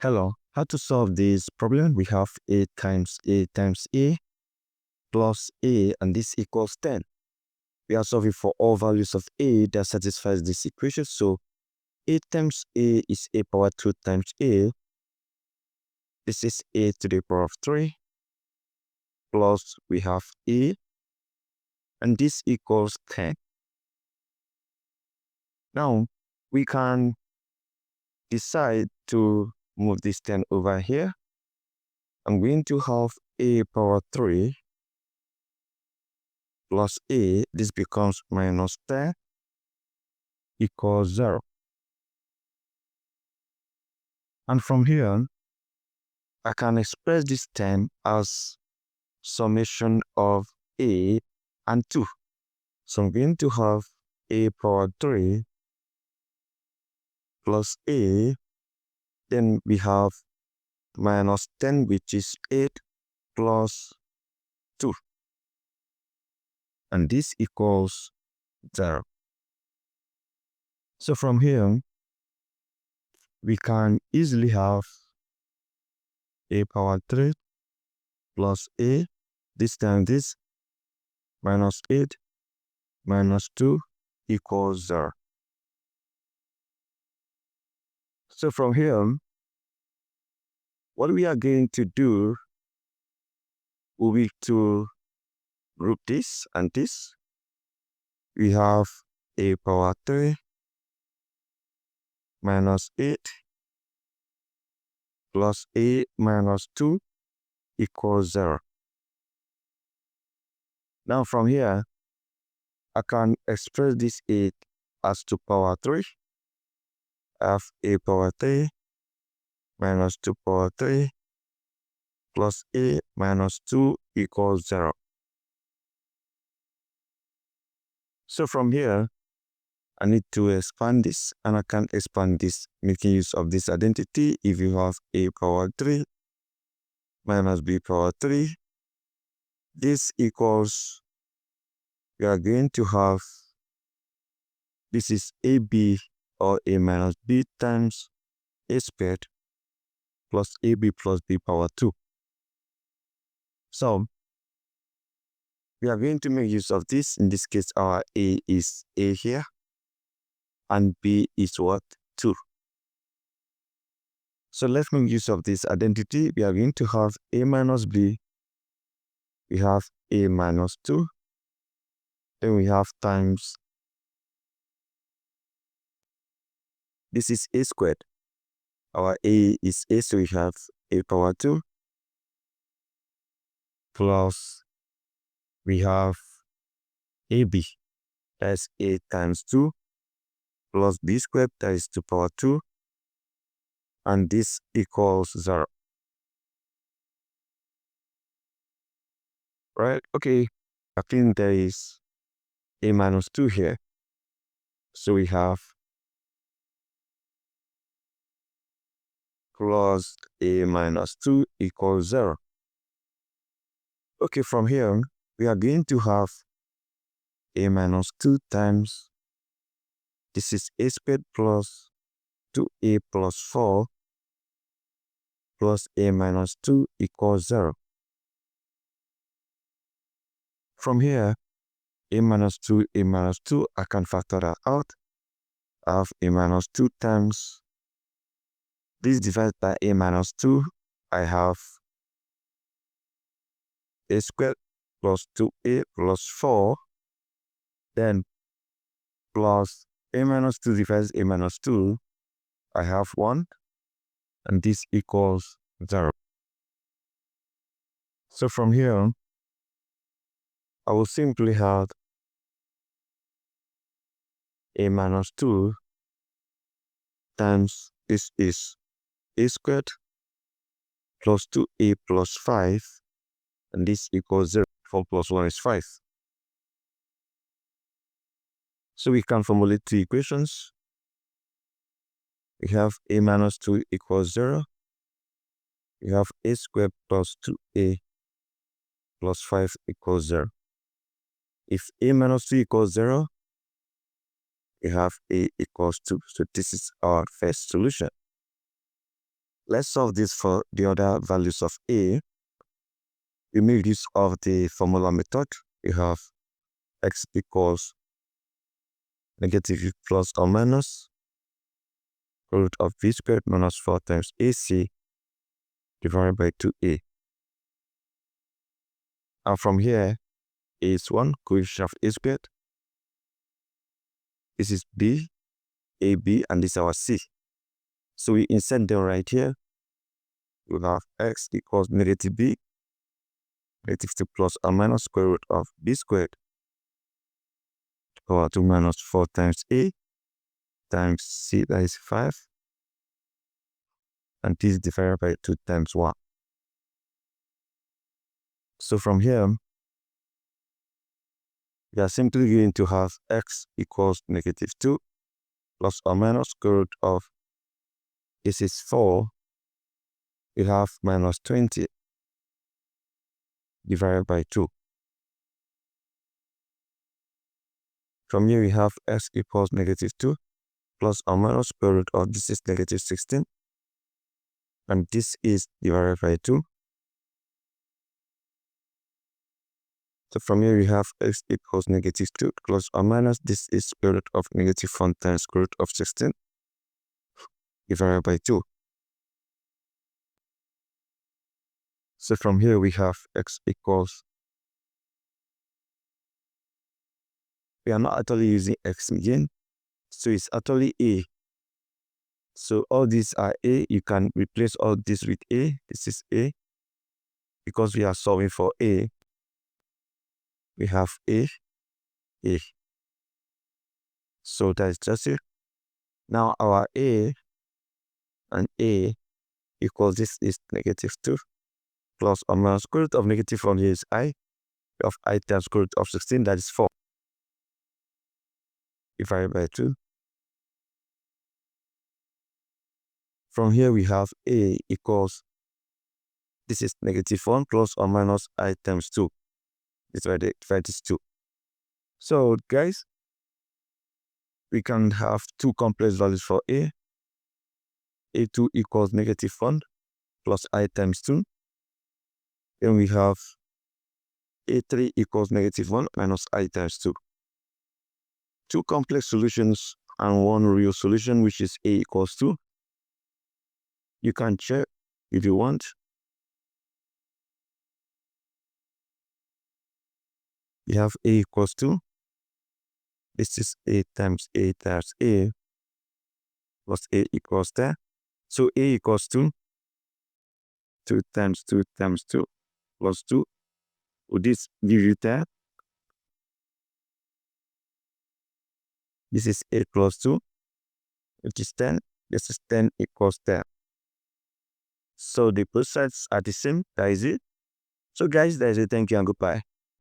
Hello, how to solve this problem? We have a times a times a plus a, and this equals 10. We are solving for all values of a that satisfies this equation. So a times a is a power 2 times a. This is a to the power of 3 plus we have a, and this equals 10. Now we can decide to move this 10 over here. I'm going to have a power 3 plus a. This becomes minus 10 equals 0. And from here, I can express this 10 as summation of a and 2. So I'm going to have a power 3 plus a. Then we have minus 10, which is 8 plus 2. And this equals 0. So from here, we can easily have a power 3 plus a. This time this minus 8 minus 2 equals 0. So from here, what we are going to do will be to group this and this. We have a power 3 minus 8 plus a minus 2 equals 0. Now from here, I can express this 8 as 2 power 3. I have a power 3 minus 2 power 3 plus a minus 2 equals 0. So from here, I need to expand this, and I can expand this making use of this identity. If you have a power 3 minus b power 3, this equals, we are going to have, this is ab or a minus b times a squared plus ab plus b power 2. So we are going to make use of this. In this case, our a is a here, and b is what? 2. So let's make use of this identity. We are going to have a minus b. We have a minus 2. Then we have times, this is a squared. Our a is a, so we have a power 2 plus we have ab, that's a times 2 plus b squared, that is 2 power 2, and this equals 0. Right? Okay, I think there is a minus 2 here. So we have plus a minus 2 equals 0. Okay, from here, we are going to have a minus 2 times, this is a squared plus 2a plus 4 plus a minus 2 equals 0. From here, a minus 2, I can factor that out. I have a minus 2 times, this divided by a minus 2, I have a squared plus 2a plus 4, then plus a minus 2 divides a minus 2, I have 1, and this equals 0. So from here, I will simply have a minus 2 times this is a squared plus 2a plus 5, and this equals 0. 4 plus 1 is 5. So we can formulate two equations. We have a minus 2 equals 0. We have a squared plus 2a plus 5 equals 0. If a minus 2 equals 0, we have a equals 2. So this is our first solution. let's solve this for the other values of a. We make use of the formula method. We have x equals negative plus or minus root of b squared minus 4 times ac divided by 2a. And from here, a is 1, coefficient of a squared. This is b, ab, and this is our c. So we insert them right here. We have x equals negative b, negative 2 plus or minus square root of b squared power 2 minus 4 times a times c, that is 5. And this is divided by 2 times 1. So from here, we are simply going to have x equals negative 2 plus or minus square root of, this is 4, we have minus 20 divided by 2. From here, we have x equals negative 2 plus or minus square root of, this is negative 16, and this is divided by 2. So from here, we have x equals negative 2 plus or minus, this is square root of negative 1 times square root of 16 divided by 2. So from here, we have x equals, we are not actually using x again, so it's actually a. So all these are a. You can replace all this with a. This is a. Because we are solving for a, we have a. So that is just it. Now our a and a equals, this is negative 2 plus or minus square root of negative 1 here is I, of I times square root of 16, that is 4 divided by 2. From here, we have a equals, this is negative 1 plus or minus I times 2. Divided by 2. So guys, we can have two complex values for a. A2 equals negative 1 plus I times 2. Then we have A3 equals negative 1 minus I times 2. Two complex solutions and one real solution, which is a equals 2. You can check if you want. You have a equals 2. This is a times a plus a equals 10. So a equals 2. 2 times 2 times 2 plus 2. Would this give you 10? This is a plus 2, which is 10. This is 10 equals 10. So the both sides are the same. That is it. So guys, that is it. Thank you and goodbye.